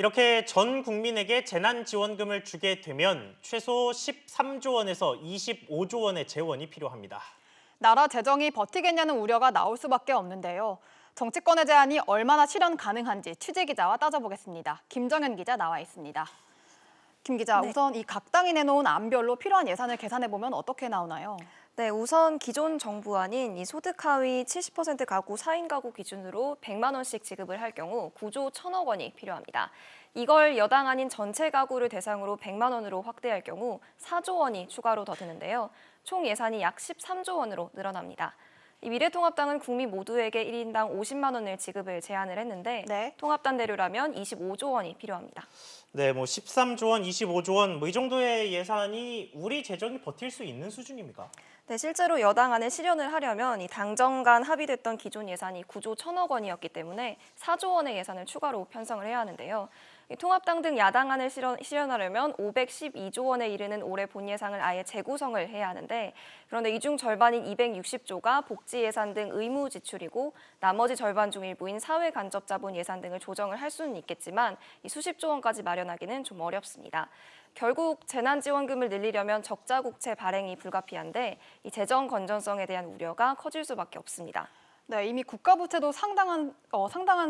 이렇게 전 국민에게 재난지원금을 주게 되면 최소 13조 원에서 25조 원의 재원이 필요합니다. 나라 재정이 버티겠냐는 우려가 나올 수밖에 없는데요. 정치권의 제안이 얼마나 실현 가능한지 취재 기자와 따져보겠습니다. 김정현 기자 나와 있습니다. 김 기자, 네. 우선 이 각 당이 내놓은 안별로 필요한 예산을 계산해보면 어떻게 나오나요? 네, 우선 기존 정부안인 이 소득 하위 70% 가구 4인 가구 기준으로 100만 원씩 지급을 할 경우 9조 1천억 원이 필요합니다. 이걸 여당 아닌 전체 가구를 대상으로 100만 원으로 확대할 경우 4조 원이 추가로 더 드는데요. 총 예산이 약 13조 원으로 늘어납니다. 이 미래통합당은 국민 모두에게 1인당 50만 원을 지급을 제안을 했는데 네. 통합단대로라면 25조 원이 필요합니다. 네, 13조 원, 25조 원, 이 정도의 예산이 우리 재정이 버틸 수 있는 수준입니까? 네, 실제로 여당안을 실현을 하려면 이 당정 간 합의됐던 기존 예산이 9조 1천억 원이었기 때문에 4조 원의 예산을 추가로 편성을 해야 하는데요. 이 통합당 등 야당안을 실현하려면 512조 원에 이르는 올해 본 예산을 아예 재구성을 해야 하는데 그런데 이 중 절반인 260조가 복지 예산 등 의무 지출이고 나머지 절반 중 일부인 사회 간접 자본 예산 등을 조정을 할 수는 있겠지만 이 수십조 원까지 마련하기는 좀 어렵습니다. 결국 재난지원금을 늘리려면 적자 국채 발행이 불가피한데 이 재정 건전성에 대한 우려가 커질 수밖에 없습니다. 네, 이미 국가 부채도 상당한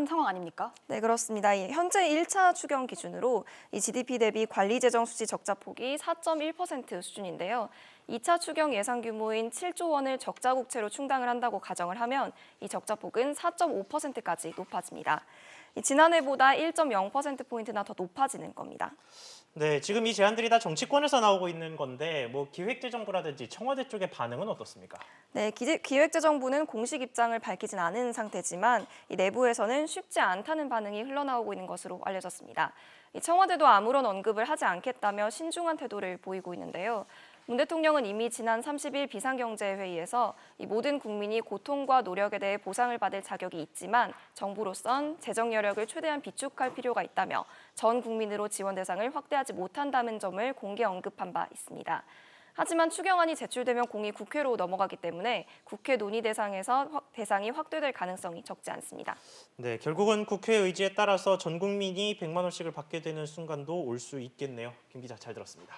상황 아닙니까? 네, 그렇습니다. 현재 1차 추경 기준으로 이 GDP 대비 관리재정 수지 적자 폭이 4.1% 수준인데요. 2차 추경 예상 규모인 7조 원을 적자 국채로 충당을 한다고 가정을 하면 이 적자 폭은 4.5%까지 높아집니다. 지난해보다 1.0%포인트나 더 높아지는 겁니다. 네, 지금 이 제안들이 다 정치권에서 나오고 있는 건데 기획재정부라든지 청와대 쪽의 반응은 어떻습니까? 네, 기획재정부는 공식 입장을 밝히진 않은 상태지만 이 내부에서는 쉽지 않다는 반응이 흘러나오고 있는 것으로 알려졌습니다. 청와대도 아무런 언급을 하지 않겠다며 신중한 태도를 보이고 있는데요. 문 대통령은 이미 지난 30일 비상경제회의에서 이 모든 국민이 고통과 노력에 대해 보상을 받을 자격이 있지만 정부로선 재정 여력을 최대한 비축할 필요가 있다며 전 국민으로 지원 대상을 확대하지 못한다는 점을 공개 언급한 바 있습니다. 하지만 추경안이 제출되면 공이 국회로 넘어가기 때문에 국회 논의 대상이 확대될 가능성이 적지 않습니다. 네, 결국은 국회 의지에 따라서 전 국민이 100만 원씩을 받게 되는 순간도 올 수 있겠네요. 김 기자 잘 들었습니다.